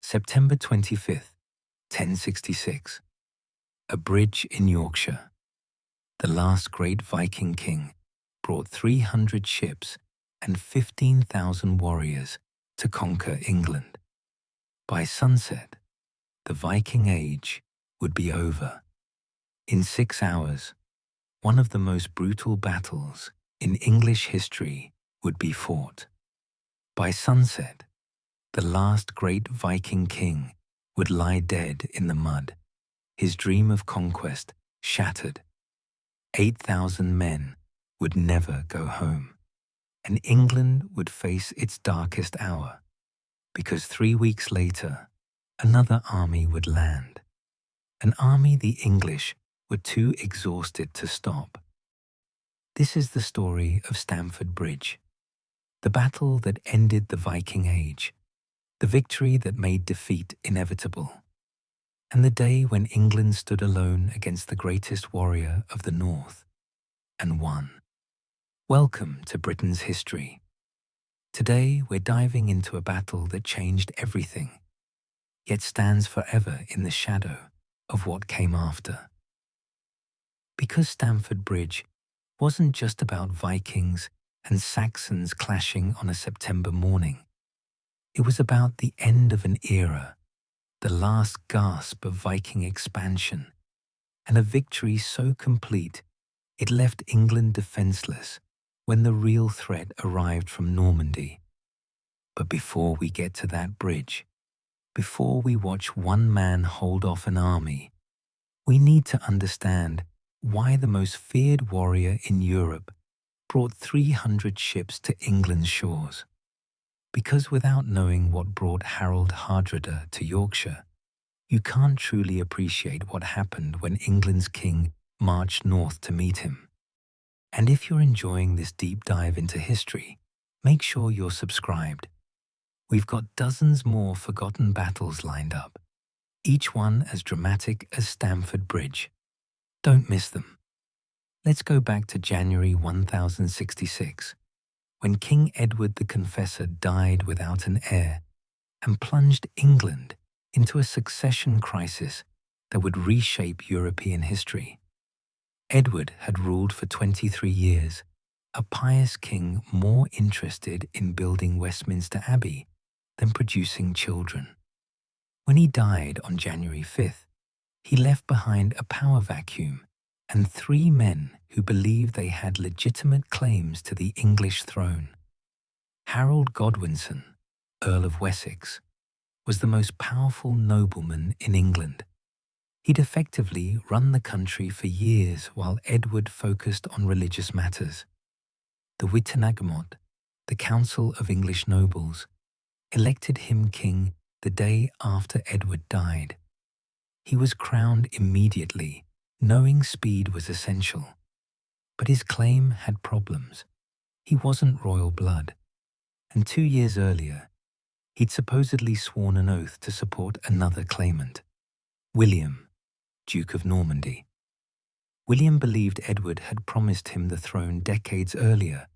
September 25th, 1066. A bridge in Yorkshire. The last great Viking king brought 300 ships and 15,000 warriors to conquer England. By sunset, the Viking Age would be over. In 6 hours, one of the most brutal battles in English history would be fought. By sunset, the last great Viking king would lie dead in the mud, his dream of conquest shattered. 8,000 men would never go home, and England would face its darkest hour, because 3 weeks later, another army would land, an army the English were too exhausted to stop. This is the story of Stamford Bridge, the battle that ended the Viking Age, the victory that made defeat inevitable, and the day when England stood alone against the greatest warrior of the North and won. Welcome to Britain's history. Today we're diving into a battle that changed everything, yet stands forever in the shadow of what came after. Because Stamford Bridge wasn't just about Vikings and Saxons clashing on a September morning. It was about the end of an era, the last gasp of Viking expansion, and a victory so complete it left England defenseless when the real threat arrived from Normandy. But before we get to that bridge, before we watch one man hold off an army, we need to understand why the most feared warrior in Europe brought 300 ships to England's shores. Because without knowing what brought Harald Hardrada to Yorkshire, you can't truly appreciate what happened when England's king marched north to meet him. And if you're enjoying this deep dive into history, make sure you're subscribed. We've got dozens more forgotten battles lined up, each one as dramatic as Stamford Bridge. Don't miss them. Let's go back to January 1066, when King Edward the Confessor died without an heir and plunged England into a succession crisis that would reshape European history. Edward had ruled for 23 years, a pious king more interested in building Westminster Abbey than producing children. When he died on January 5th, he left behind a power vacuum and 3 men who believed they had legitimate claims to the English throne. Harold Godwinson, Earl of Wessex, was the most powerful nobleman in England. He'd effectively run the country for years while Edward focused on religious matters. The Witenagemot, the Council of English Nobles, elected him king the day after Edward died. He was crowned immediately, knowing speed was essential. But his claim had problems. He wasn't royal blood, and 2 years earlier, he'd supposedly sworn an oath to support another claimant, William, Duke of Normandy. William believed Edward had promised him the throne decades earlier,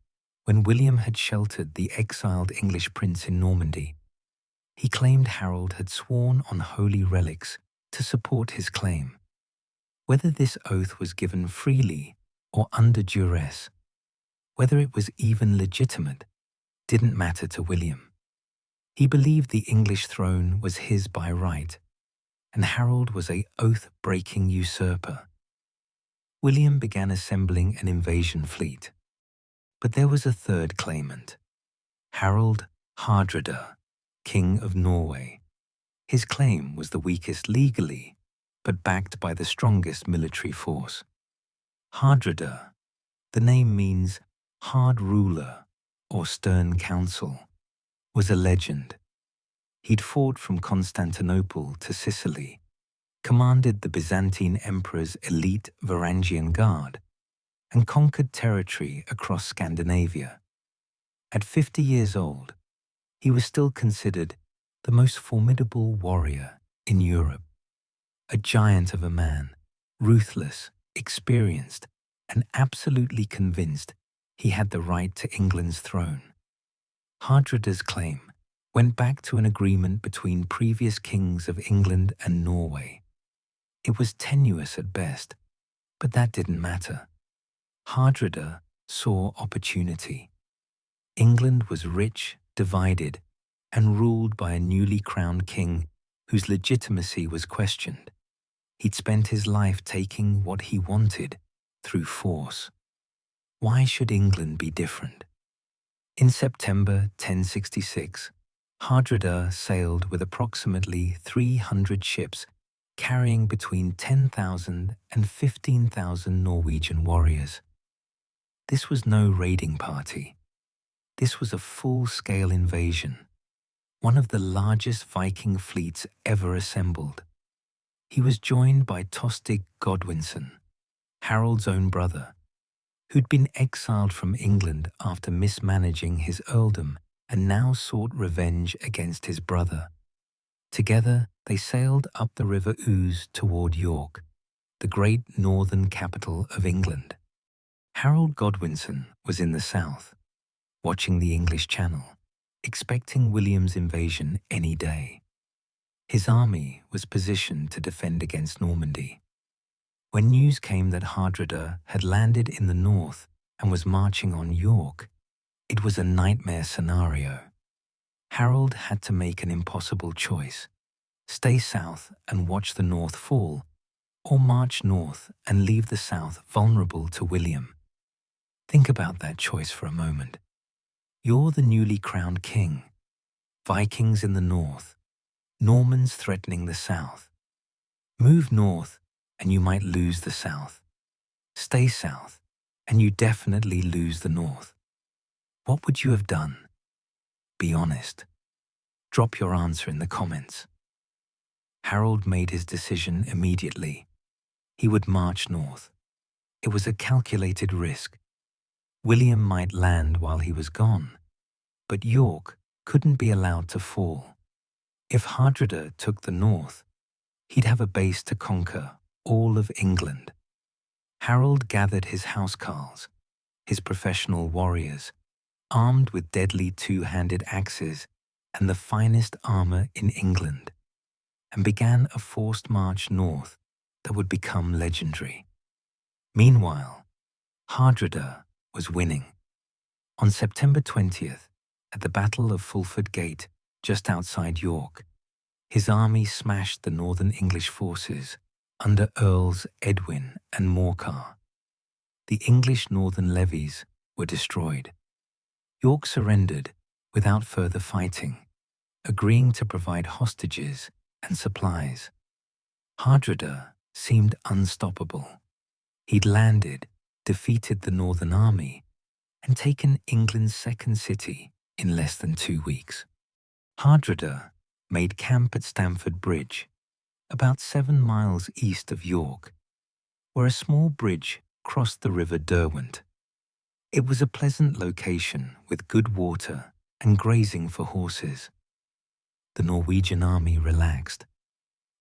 when William had sheltered the exiled English prince in Normandy. He claimed Harold had sworn on holy relics to support his claim. Whether this oath was given freely or under duress, whether it was even legitimate, didn't matter to William. He believed the English throne was his by right, and Harold was an oath-breaking usurper. William began assembling an invasion fleet. But there was a third claimant, Harald Hardrada, King of Norway. His claim was the weakest legally, but backed by the strongest military force. Hardrada, the name means hard ruler or stern counsel, was a legend. He'd fought from Constantinople to Sicily, commanded the Byzantine emperor's elite Varangian Guard, and conquered territory across Scandinavia. At 50 years old, he was still considered the most formidable warrior in Europe. A giant of a man, ruthless, experienced, and absolutely convinced he had the right to England's throne. Hardrada's claim went back to an agreement between previous kings of England and Norway. It was tenuous at best, but that didn't matter. Hardrada saw opportunity. England was rich, divided, and ruled by a newly crowned king whose legitimacy was questioned. He'd spent his life taking what he wanted through force. Why should England be different? In September 1066, Hardrada sailed with approximately 300 ships carrying between 10,000 and 15,000 Norwegian warriors. This was no raiding party. This was a full-scale invasion, one of the largest Viking fleets ever assembled. He was joined by Tostig Godwinson, Harold's own brother, who'd been exiled from England after mismanaging his earldom and now sought revenge against his brother. Together, they sailed up the River Ouse toward York, the great northern capital of England. Harold Godwinson was in the south, watching the English Channel, expecting William's invasion any day. His army was positioned to defend against Normandy. When news came that Hardrada had landed in the north and was marching on York, it was a nightmare scenario. Harold had to make an impossible choice: stay south and watch the north fall, or march north and leave the south vulnerable to William. Think about that choice for a moment. You're the newly crowned king. Vikings in the north, Normans threatening the south. Move north and you might lose the south. Stay south and you definitely lose the north. What would you have done? Be honest. Drop your answer in the comments. Harold made his decision immediately. He would march north. It was a calculated risk. William might land while he was gone, but York couldn't be allowed to fall. If Hardrada took the north, he'd have a base to conquer all of England. Harold gathered his housecarls, his professional warriors, armed with deadly two-handed axes and the finest armor in England, and began a forced march north that would become legendary. Meanwhile, Hardrada was winning. On September 20th, at the Battle of Fulford Gate, just outside York, his army smashed the northern English forces under Earls Edwin and Morcar. The English northern levies were destroyed. York surrendered without further fighting, agreeing to provide hostages and supplies. Hardrada seemed unstoppable. He'd landed, defeated the northern army, and taken England's second city in less than 2 weeks. Hardrada made camp at Stamford Bridge, about 7 miles east of York, where a small bridge crossed the River Derwent. It was a pleasant location with good water and grazing for horses. The Norwegian army relaxed.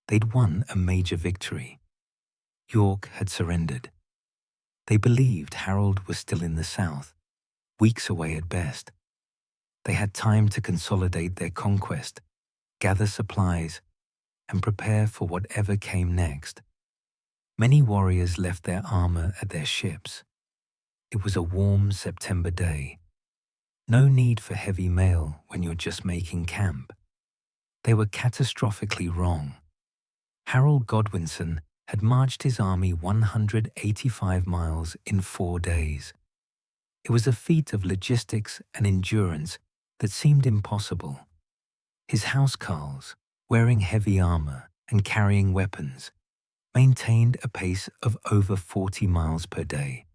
They'd won a major victory. York had surrendered. They believed Harold was still in the south, weeks away at best. They had time to consolidate their conquest, gather supplies, and prepare for whatever came next. Many warriors left their armor at their ships. It was a warm September day. No need for heavy mail when you're just making camp. They were catastrophically wrong. Harold Godwinson had marched his army 185 miles in 4 days. It was a feat of logistics and endurance that seemed impossible. His housecarls, wearing heavy armor and carrying weapons, maintained a pace of over 40 miles per day.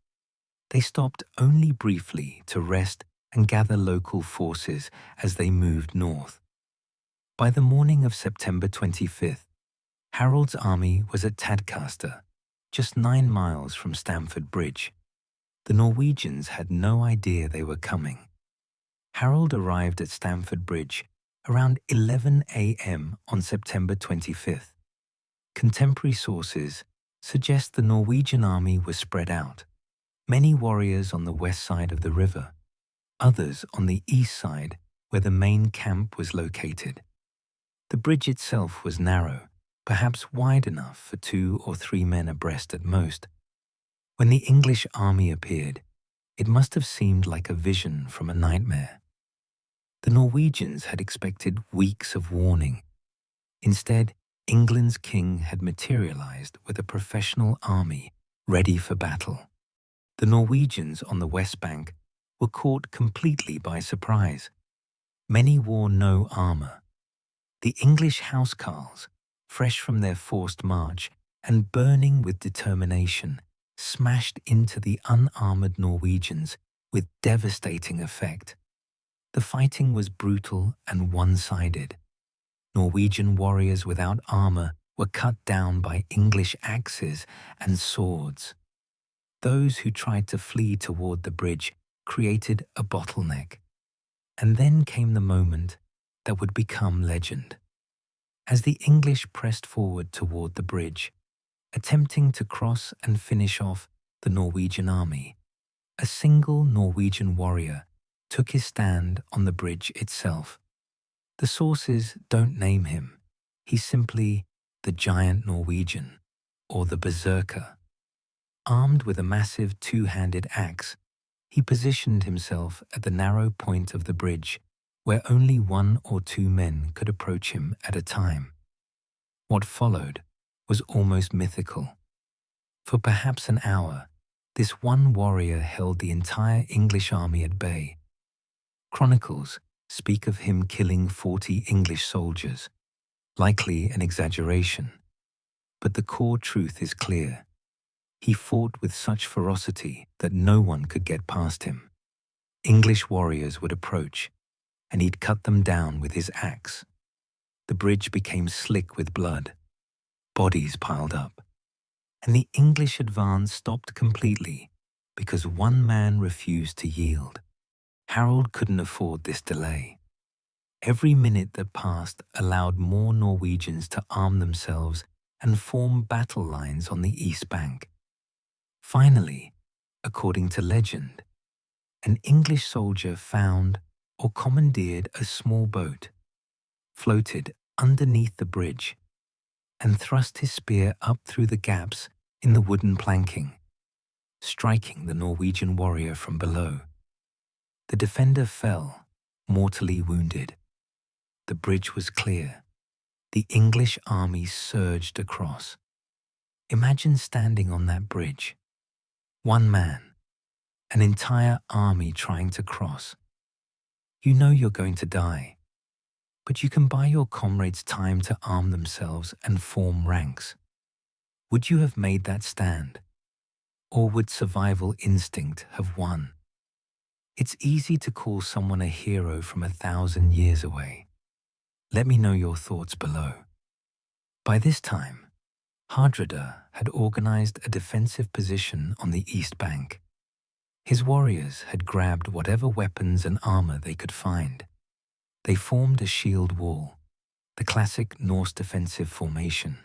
They stopped only briefly to rest and gather local forces as they moved north. By the morning of September 25th, Harold's army was at Tadcaster, just 9 miles from Stamford Bridge. The Norwegians had no idea they were coming. Harold arrived at Stamford Bridge around 11 a.m. on September 25th. Contemporary sources suggest the Norwegian army was spread out, many warriors on the west side of the river, others on the east side where the main camp was located. The bridge itself was narrow, perhaps wide enough for 2 or 3 men abreast at most. When the English army appeared, it must have seemed like a vision from a nightmare. The Norwegians had expected weeks of warning. Instead, England's king had materialized with a professional army ready for battle. The Norwegians on the west bank were caught completely by surprise. Many wore no armor. The English housecarls, fresh from their forced march and burning with determination, smashed into the unarmored Norwegians with devastating effect. The fighting was brutal and one-sided. Norwegian warriors without armor were cut down by English axes and swords. Those who tried to flee toward the bridge created a bottleneck. And then came the moment that would become legend. As the English pressed forward toward the bridge, attempting to cross and finish off the Norwegian army, a single Norwegian warrior took his stand on the bridge itself. The sources don't name him. He's simply the giant Norwegian, or the berserker. Armed with a massive two-handed axe, he positioned himself at the narrow point of the bridge, where only 1 or 2 men could approach him at a time. What followed was almost mythical. For perhaps an hour, this one warrior held the entire English army at bay. Chronicles speak of him killing 40 English soldiers, likely an exaggeration. But the core truth is clear. He fought with such ferocity that no one could get past him. English warriors would approach, and he'd cut them down with his axe. The bridge became slick with blood. Bodies piled up. And the English advance stopped completely because one man refused to yield. Harald couldn't afford this delay. Every minute that passed allowed more Norwegians to arm themselves and form battle lines on the east bank. Finally, according to legend, an English soldier found or commandeered a small boat, floated underneath the bridge, and thrust his spear up through the gaps in the wooden planking, striking the Norwegian warrior from below. The defender fell, mortally wounded. The bridge was clear. The English army surged across. Imagine standing on that bridge. One man, an entire army trying to cross. You know you're going to die, but you can buy your comrades time to arm themselves and form ranks. Would you have made that stand? Or would survival instinct have won? It's easy to call someone a hero from 1,000 years away. Let me know your thoughts below. By this time, Hardrada had organized a defensive position on the east bank. His warriors had grabbed whatever weapons and armor they could find. They formed a shield wall, the classic Norse defensive formation,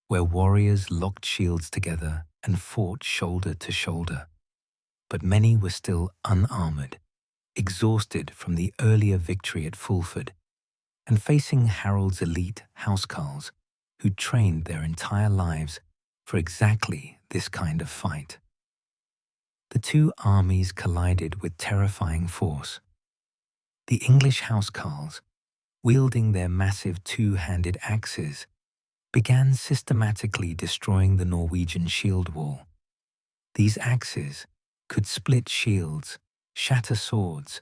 where warriors locked shields together and fought shoulder to shoulder. But many were still unarmored, exhausted from the earlier victory at Fulford, and facing Harald's elite housecarls, who'd trained their entire lives for exactly this kind of fight. The two armies collided with terrifying force. The English housecarls, wielding their massive two-handed axes, began systematically destroying the Norwegian shield wall. These axes could split shields, shatter swords,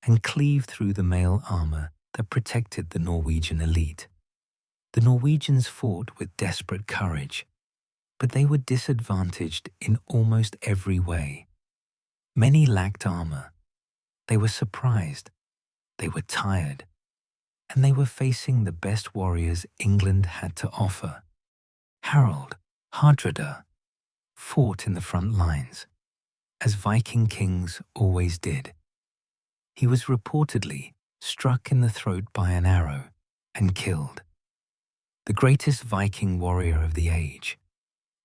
and cleave through the mail armor that protected the Norwegian elite. The Norwegians fought with desperate courage, but they were disadvantaged in almost every way. Many lacked armor. They were surprised. They were tired. And they were facing the best warriors England had to offer. Harald Hardrada fought in the front lines, as Viking kings always did. He was reportedly struck in the throat by an arrow and killed. The greatest Viking warrior of the age,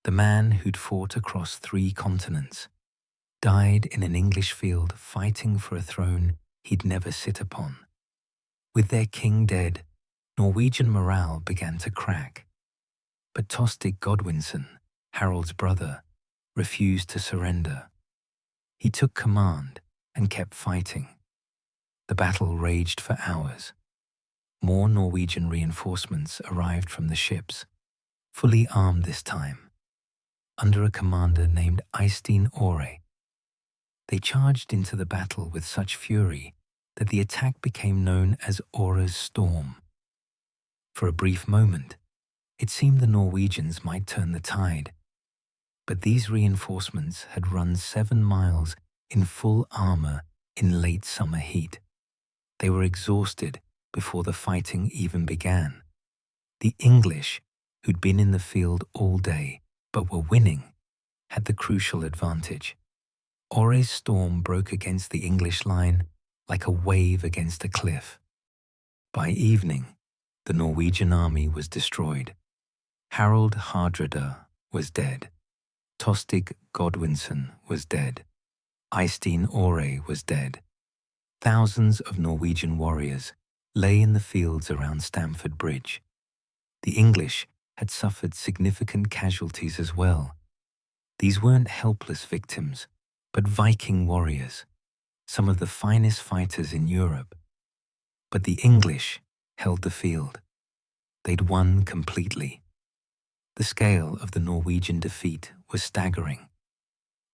the man who'd fought across 3 continents, died in an English field fighting for a throne he'd never sit upon. With their king dead, Norwegian morale began to crack. But Tostig Godwinson, Harald's brother, refused to surrender. He took command and kept fighting. The battle raged for hours. More Norwegian reinforcements arrived from the ships, fully armed this time, under a commander named Eystein Ore. They charged into the battle with such fury that the attack became known as Ore's Storm. For a brief moment, it seemed the Norwegians might turn the tide, but these reinforcements had run 7 miles in full armor in late summer heat. They were exhausted before the fighting even began. The English, who'd been in the field all day but were winning, had the crucial advantage. Ore's storm broke against the English line like a wave against a cliff. By evening, the Norwegian army was destroyed. Harald Hardrada was dead. Tostig Godwinson was dead. Eystein Ore was dead. Thousands of Norwegian warriors lay in the fields around Stamford Bridge. The English had suffered significant casualties as well. These weren't helpless victims, but Viking warriors, some of the finest fighters in Europe. But the English held the field. They'd won completely. The scale of the Norwegian defeat was staggering.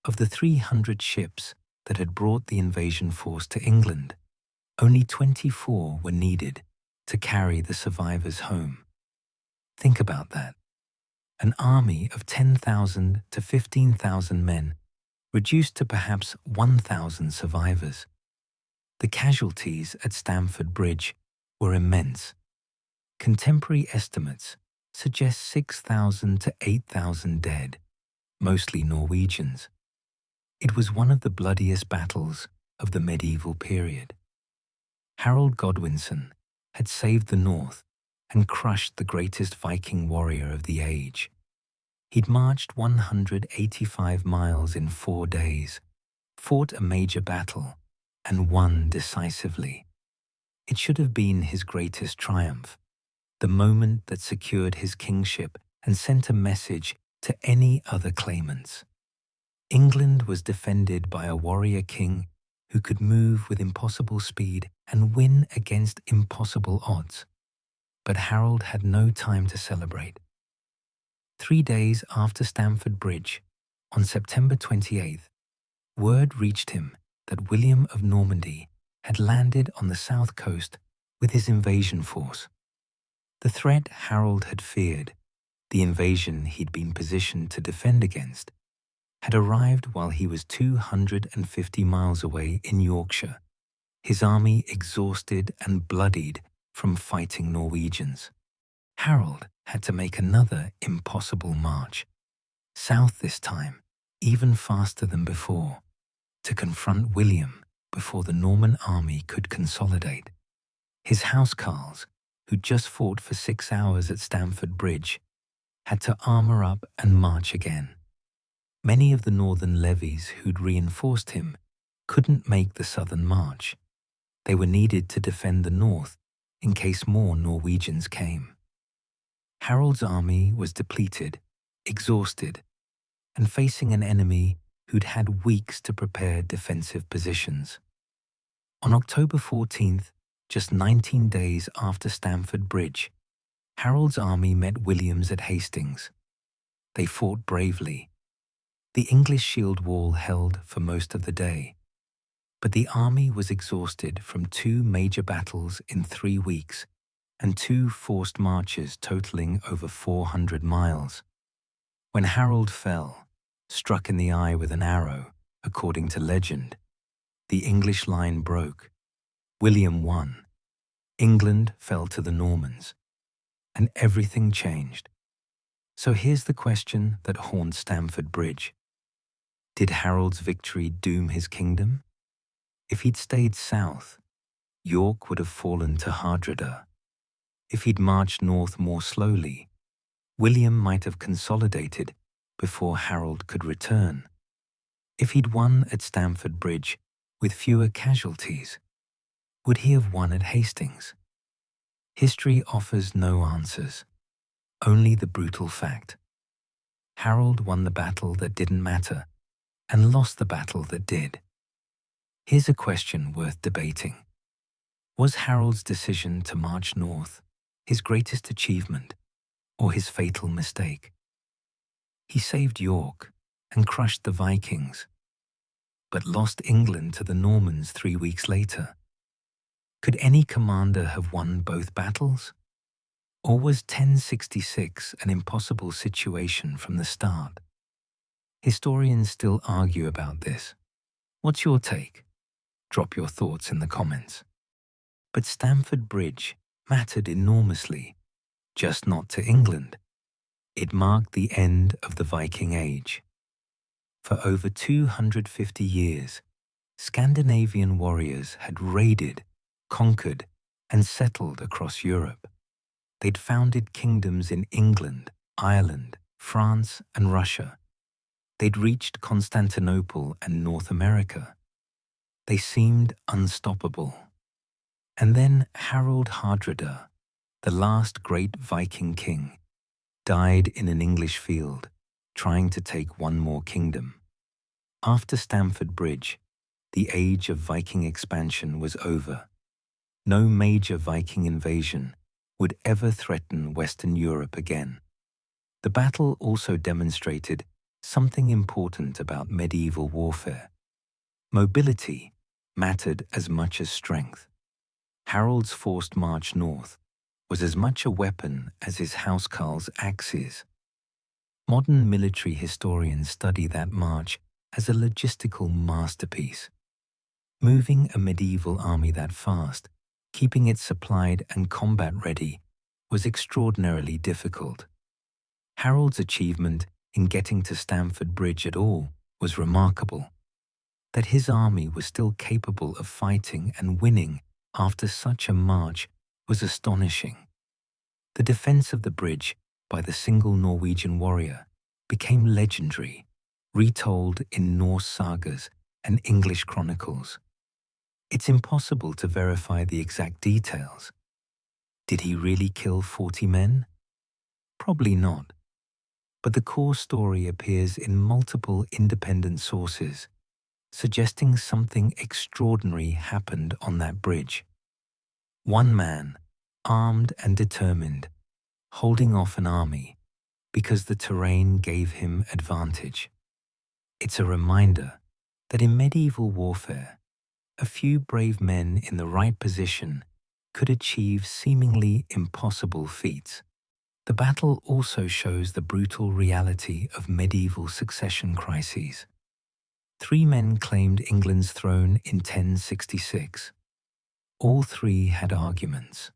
Of the 300 ships that had brought the invasion force to England, only 24 were needed to carry the survivors home. Think about that. An army of 10,000 to 15,000 men reduced to perhaps 1,000 survivors. The casualties at Stamford Bridge were immense. Contemporary estimates suggest 6,000 to 8,000 dead, mostly Norwegians. It was one of the bloodiest battles of the medieval period. Harald Godwinson had saved the north and crushed the greatest Viking warrior of the age. He'd marched 185 miles in 4 days, fought a major battle, and won decisively. It should have been his greatest triumph, the moment that secured his kingship and sent a message to any other claimants. England was defended by a warrior king who could move with impossible speed and win against impossible odds. But Harald had no time to celebrate. 3 days after Stamford Bridge, on September 28th, word reached him that William of Normandy had landed on the south coast with his invasion force. The threat Harald had feared, the invasion he'd been positioned to defend against, had arrived while he was 250 miles away in Yorkshire, his army exhausted and bloodied from fighting Norwegians. Harald had to make another impossible march, south this time, even faster than before, to confront William before the Norman army could consolidate. His housecarls, who'd just fought for 6 hours at Stamford Bridge, had to armor up and march again. Many of the northern levies who'd reinforced him couldn't make the southern march. They were needed to defend the north in case more Norwegians came. Harald's army was depleted, exhausted, and facing an enemy who'd had weeks to prepare defensive positions. On October 14th, just 19 days after Stamford Bridge, Harald's army met William's at Hastings. They fought bravely. The English shield wall held for most of the day, but the army was exhausted from 2 major battles in 3 weeks and 2 forced marches totaling over 400 miles. When Harald fell, struck in the eye with an arrow, according to legend, the English line broke. William won. England fell to the Normans, and everything changed. So here's the question that haunts Stamford Bridge. Did Harold's victory doom his kingdom? If he'd stayed south, York would have fallen to Hardrada. If he'd marched north more slowly, William might have consolidated before Harald could return. If he'd won at Stamford Bridge with fewer casualties, would he have won at Hastings? History offers no answers, only the brutal fact. Harold won the battle that didn't matter and lost the battle that did. Here's a question worth debating. Was Harold's decision to march north his greatest achievement or his fatal mistake? He saved York and crushed the Vikings, but lost England to the Normans 3 weeks later. Could any commander have won both battles? Or was 1066 an impossible situation from the start? Historians still argue about this. What's your take? Drop your thoughts in the comments. But Stamford Bridge mattered enormously, just not to England. It marked the end of the Viking Age. For over 250 years, Scandinavian warriors had raided, conquered, and settled across Europe. They'd founded kingdoms in England, Ireland, France, and Russia. They'd reached Constantinople and North America. They seemed unstoppable. And then Harald Hardrada, the last great Viking king, died in an English field, trying to take one more kingdom. After Stamford Bridge, the age of Viking expansion was over. No major Viking invasion would ever threaten Western Europe again. The battle also demonstrated something important about medieval warfare. Mobility mattered as much as strength. Harold's forced march north was as much a weapon as his housecarl's axes. Modern military historians study that march as a logistical masterpiece. Moving a medieval army that fast, keeping it supplied and combat-ready, was extraordinarily difficult. Harold's achievement in getting to Stamford Bridge at all was remarkable. That his army was still capable of fighting and winning after such a march was astonishing. The defense of the bridge by the single Norwegian warrior became legendary, retold in Norse sagas and English chronicles. It's impossible to verify the exact details. Did he really kill 40 men? Probably not. But the core story appears in multiple independent sources, suggesting something extraordinary happened on that bridge. One man, armed and determined, holding off an army because the terrain gave him advantage. It's a reminder that in medieval warfare, a few brave men in the right position could achieve seemingly impossible feats. The battle also shows the brutal reality of medieval succession crises. 3 men claimed England's throne in 1066. All 3 had arguments.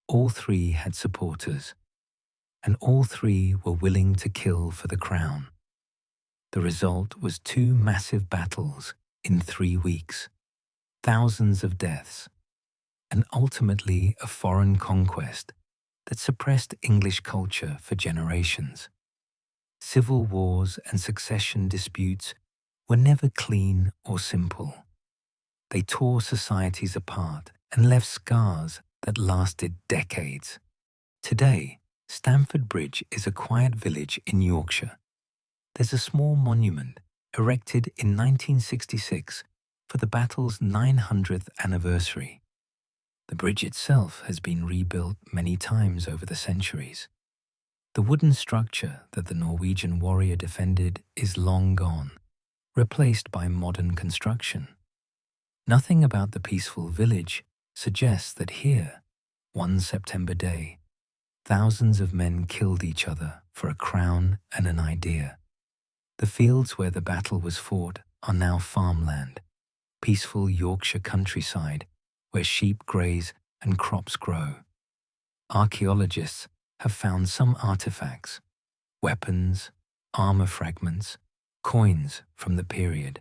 All 3 had supporters. And all 3 were willing to kill for the crown. The result was 2 massive battles in 3 weeks, thousands of deaths, and ultimately a foreign conquest that suppressed English culture for generations. Civil wars and succession disputes were never clean or simple. They tore societies apart and left scars that lasted decades. Today, Stamford Bridge is a quiet village in Yorkshire. There's a small monument erected in 1966 for the battle's 900th anniversary. The bridge itself has been rebuilt many times over the centuries. The wooden structure that the Norwegian warrior defended is long gone, replaced by modern construction. Nothing about the peaceful village suggests that here, one September day, thousands of men killed each other for a crown and an idea. The fields where the battle was fought are now farmland, peaceful Yorkshire countryside where sheep graze and crops grow. Archaeologists have found some artifacts, weapons, armor fragments, coins from the period.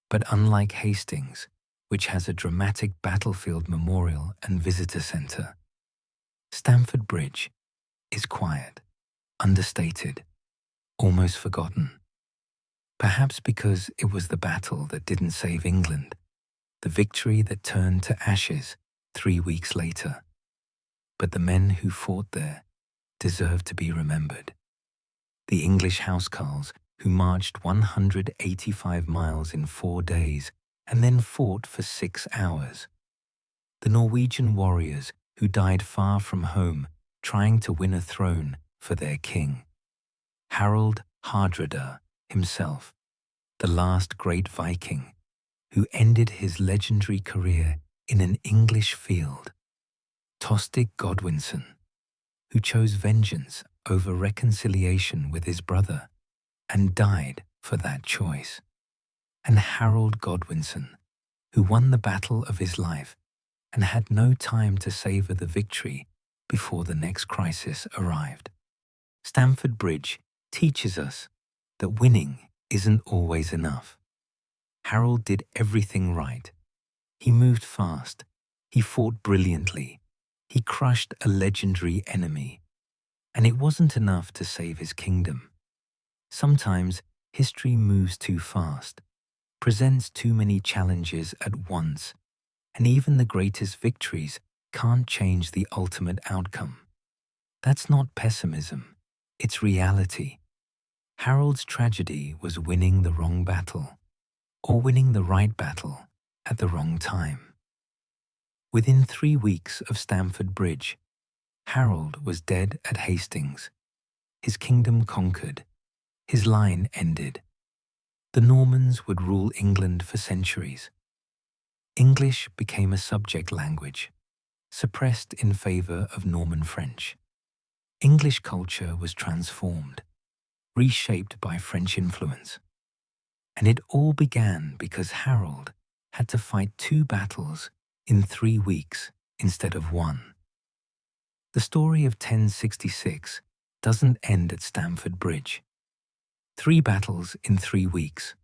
But unlike Hastings, which has a dramatic battlefield memorial and visitor center, Stamford Bridge is quiet, understated, almost forgotten. Perhaps because it was the battle that didn't save England, the victory that turned to ashes 3 weeks later. but the men who fought there deserve to be remembered. The English housecarls who marched 185 miles in 4 days and then fought for 6 hours. The Norwegian warriors who died far from home trying to win a throne for their king. Harald Hardrada himself, the last great Viking, who ended his legendary career in an English field. Tostig Godwinson, who chose vengeance over reconciliation with his brother and died for that choice. And Harald Godwinson, who won the battle of his life and had no time to savor the victory before the next crisis arrived. Stamford Bridge teaches us that winning isn't always enough. Harald did everything right. He moved fast. He fought brilliantly. He crushed a legendary enemy. And it wasn't enough to save his kingdom. Sometimes history moves too fast, presents too many challenges at once, and even the greatest victories can't change the ultimate outcome. That's not pessimism, it's reality. Harold's tragedy was winning the wrong battle, or winning the right battle at the wrong time. Within 3 weeks of Stamford Bridge, Harold was dead at Hastings. His kingdom conquered. His line ended. The Normans would rule England for centuries. English became a subject language, suppressed in favor of Norman French. English culture was transformed, reshaped by French influence. And it all began because Harold had to fight 2 battles in 3 weeks instead of 1. The story of 1066 doesn't end at Stamford Bridge. 3 battles in 3 weeks,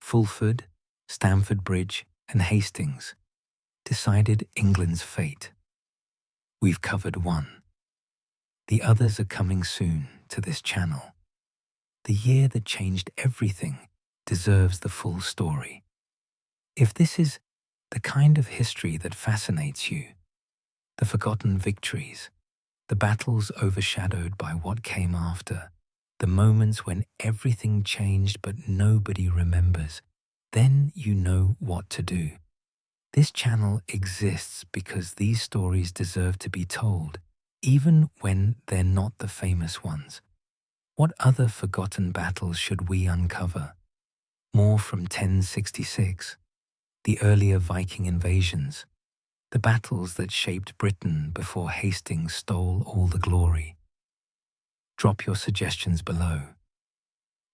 Fulford, Stamford Bridge, and Hastings, decided England's fate. We've covered 1. The others are coming soon to this channel. The year that changed everything deserves the full story. If this is the kind of history that fascinates you, the forgotten victories, the battles overshadowed by what came after, the moments when everything changed but nobody remembers, then you know what to do. This channel exists because these stories deserve to be told, even when they're not the famous ones. What other forgotten battles should we uncover? More from 1066, the earlier Viking invasions, the battles that shaped Britain before Hastings stole all the glory. Drop your suggestions below.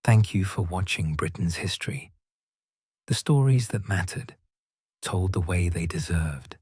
Thank you for watching Britain's history. The stories that mattered, told the way they deserved.